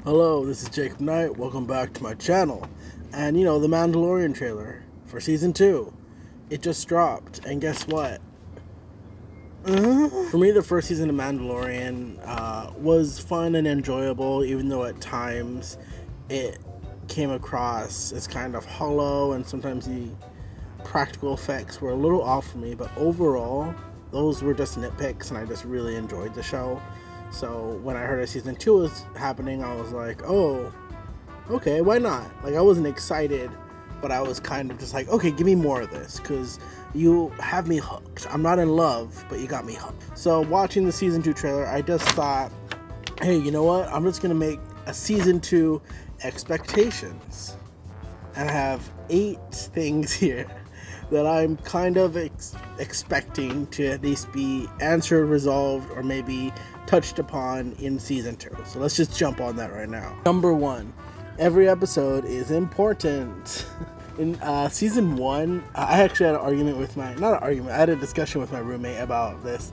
Hello, this is Jacob Knight. Welcome back to my channel. And the Mandalorian trailer for season 2. It just dropped, and guess what? For me, the first season of Mandalorian was fun and enjoyable, even though at times it came across as kind of hollow, and sometimes the practical effects were a little off for me. But overall, those were just nitpicks, and I just really enjoyed the show. So when I heard that season 2 was happening, I was like, oh, okay, why not? Like, I wasn't excited, but I was kind of just like, okay, give me more of this, because you have me hooked. I'm not in love, but you got me hooked. So watching the season 2 trailer, I just thought, hey, you know what? I'm just going to make a season 2 expectations. And I have 8 things here that I'm kind of expecting to at least be answered, resolved, or maybe touched upon in season 2. So let's just jump on that right now. Number 1, every episode is important. In season 1, I actually had an argument with I had a discussion with my roommate about this.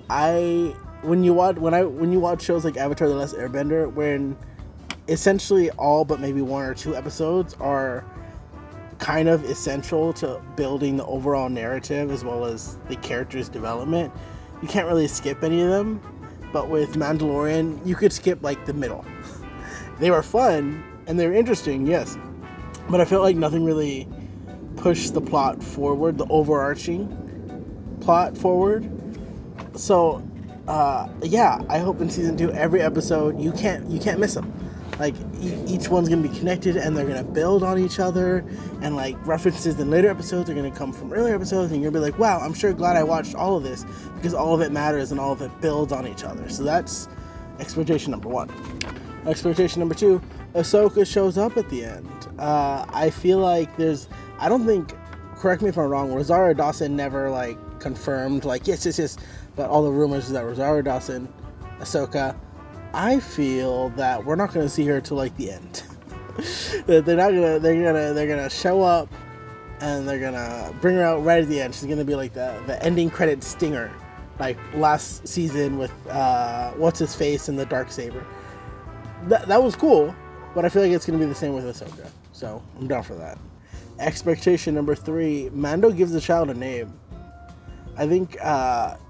When you watch shows like Avatar: The Last Airbender, when essentially all but maybe 1 or 2 episodes are kind of essential to building the overall narrative as well as the character's development, you can't really skip any of them. But with Mandalorian, you could skip like the middle. They were fun and they were interesting, yes, but I felt like nothing really pushed the plot forward, the overarching plot forward. So yeah, I hope in season 2 every episode you can't miss them. Like, each one's gonna be connected, and they're gonna build on each other, and like references in later episodes are gonna come from earlier episodes, and you're gonna be like, wow, I'm sure glad I watched all of this, because all of it matters and all of it builds on each other. So that's expectation number 1. Expectation number 2, Ahsoka shows up at the end. I feel like I don't think, correct me if I'm wrong, Rosario Dawson never like confirmed like yes, but all the rumors is that Rosario Dawson, Ahsoka. I feel that we're not going to see her till like the end. They're gonna show up, and they're gonna bring her out right at the end. She's gonna be like the ending credit stinger, like last season with what's his face and the Darksaber. That was cool, but I feel like it's gonna be the same with Ahsoka. So I'm down for that. Expectation number 3: Mando gives the child a name. I think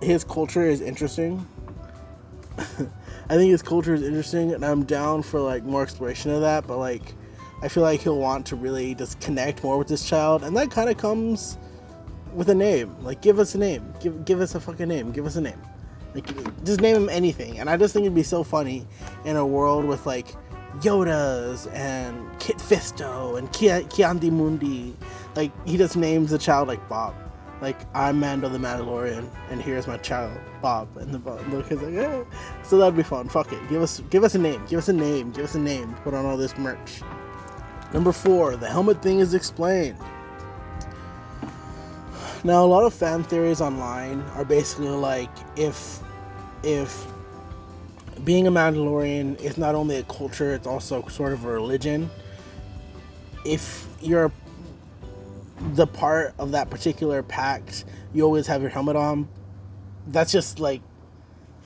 his culture is interesting. And I'm down for like more exploration of that, but like I feel like he'll want to really just connect more with this child, and that kind of comes with a name. Like, give us a name, give us a fucking name, give us a name, like just name him anything. And I just think it'd be so funny in a world with like Yodas and Kit Fisto and Chiandi Mundi. Like, he just names the child like Bob. Like, I'm Mando the Mandalorian, and here's my child, Bob. And the kid's like, eh. So that'd be fun. Fuck it. Give us a name. Give us a name to put on all this merch. Number 4, the helmet thing is explained. Now, a lot of fan theories online are basically like, if being a Mandalorian is not only a culture, it's also sort of a religion. If you're the part of that particular pact, you always have your helmet on. That's just like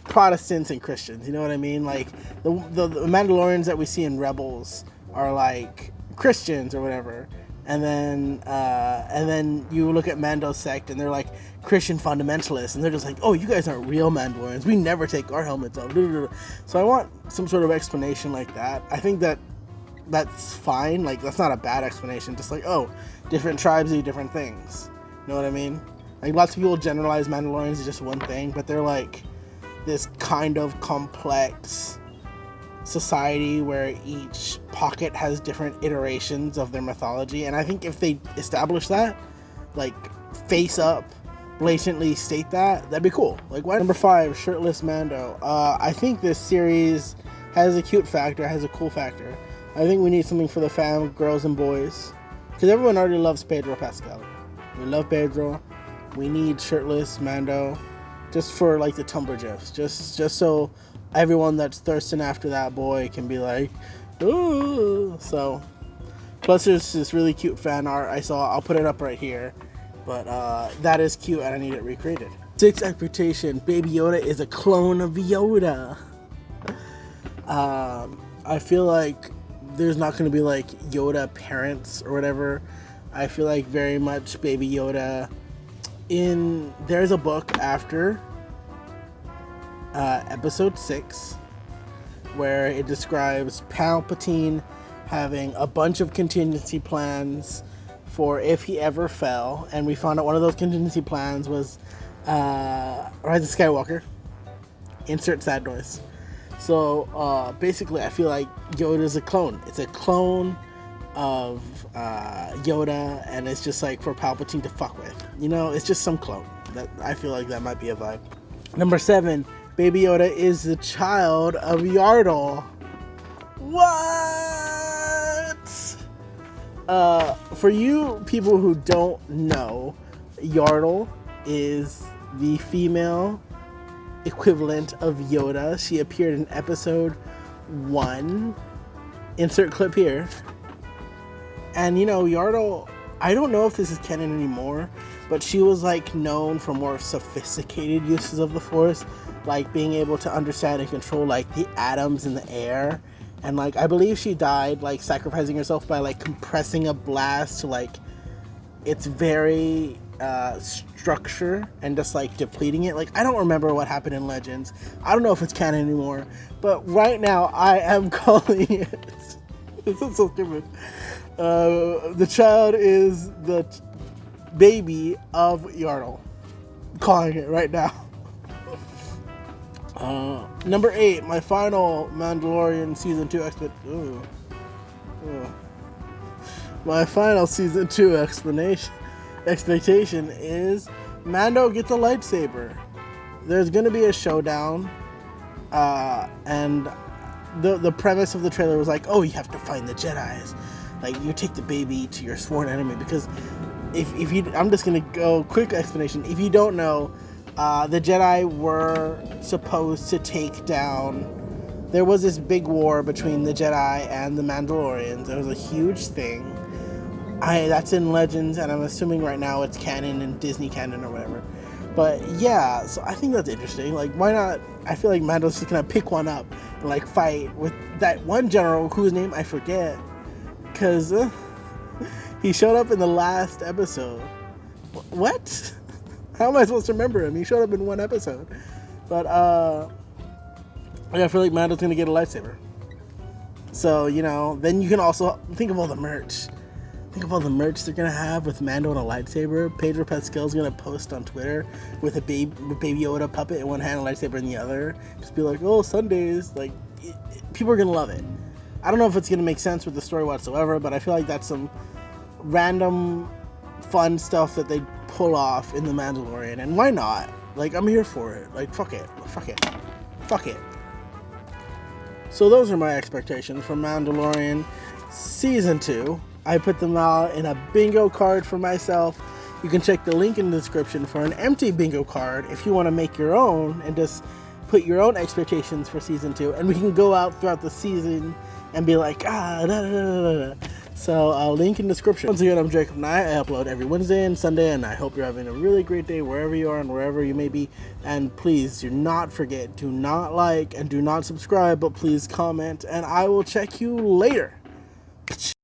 Protestants and Christians, you know what I mean? Like the Mandalorians that we see in Rebels are like Christians or whatever, and then you look at Mando's sect and they're like Christian fundamentalists, and they're just like, oh, you guys aren't real Mandalorians, we never take our helmets off. So I want some sort of explanation like that. I think that's fine. Like, that's not a bad explanation. Just like, oh, different tribes do different things. You know what I mean? Like, lots of people generalize Mandalorians as just one thing, but they're like this kind of complex society where each pocket has different iterations of their mythology. And I think if they establish that, like, face up, blatantly state that'd be cool. Like, why? Number 5, shirtless Mando. I think this series has a cute factor, has a cool factor. I think we need something for the fam, girls and boys, because everyone already loves Pedro Pascal. We love Pedro. We need shirtless Mando, just for like the Tumblr gifs, just so everyone that's thirsting after that boy can be like, ooh. So, plus there's this really cute fan art I saw. I'll put it up right here, but that is cute, and I need it recreated. 6 expectation: Baby Yoda is a clone of Yoda. I feel like there's not going to be like Yoda parents or whatever. I feel like very much Baby Yoda. There's a book after episode 6 where it describes Palpatine having a bunch of contingency plans for if he ever fell, and we found out one of those contingency plans was Rise of Skywalker. Insert sad noise. So basically, I feel like Yoda's a clone. It's a clone of Yoda, and it's just like for Palpatine to fuck with. You know, it's just some clone. That I feel like that might be a vibe. Number 7, Baby Yoda is the child of Yardle. What? For you people who don't know, Yardle is the female equivalent of Yoda. She appeared in episode 1. Insert clip here. And you know, Yardle, I don't know if this is canon anymore, but she was like known for more sophisticated uses of the Force, like being able to understand and control like the atoms in the air. And like I believe she died like sacrificing herself by like compressing a blast to like its very structure and just like depleting it. Like I don't remember what happened in Legends. I don't know if it's canon anymore, but right now I am calling it. This is so stupid. The child is the baby of Yardle. I'm calling it right now. Number 8, my final Mandalorian season 2 My final season 2 expectation is Mando gets a lightsaber. There's gonna be a showdown, and the premise of the trailer was like, oh, you have to find the Jedis. Like you take the baby to your sworn enemy, because if you, I'm just gonna go quick explanation. If you don't know, the Jedi were supposed to take down. There was this big war between the Jedi and the Mandalorians. It was a huge thing. That's in Legends, and I'm assuming right now it's canon and Disney canon or whatever. But yeah, so I think that's interesting. Like, why not? I feel like Mando's just gonna pick one up and like fight with that one general whose name I forget, because he showed up in the last episode. What? How am I supposed to remember him? He showed up in one episode. But I feel like Mando's gonna get a lightsaber. So, you know, then you can also think of all the merch. Think of all the merch they're gonna have with Mando and a lightsaber. Pedro Pascal's gonna post on Twitter with a baby Yoda puppet in one hand and a lightsaber in the other. Just be like, oh, Sundays. Like, people are gonna love it. I don't know if it's gonna make sense with the story whatsoever, but I feel like that's some random fun stuff that they pull off in The Mandalorian, and why not? Like, I'm here for it. Like, fuck it. So those are my expectations for Mandalorian Season 2. I put them out in a bingo card for myself. You can check the link in the description for an empty bingo card if you want to make your own and just put your own expectations for Season 2, and we can go out throughout the season and be like, So link in the description. Once again, I'm Jacob Nye. I upload every Wednesday and Sunday, and I hope you're having a really great day wherever you are and wherever you may be. And please do not forget, do not like and do not subscribe, but please comment, and I will check you later.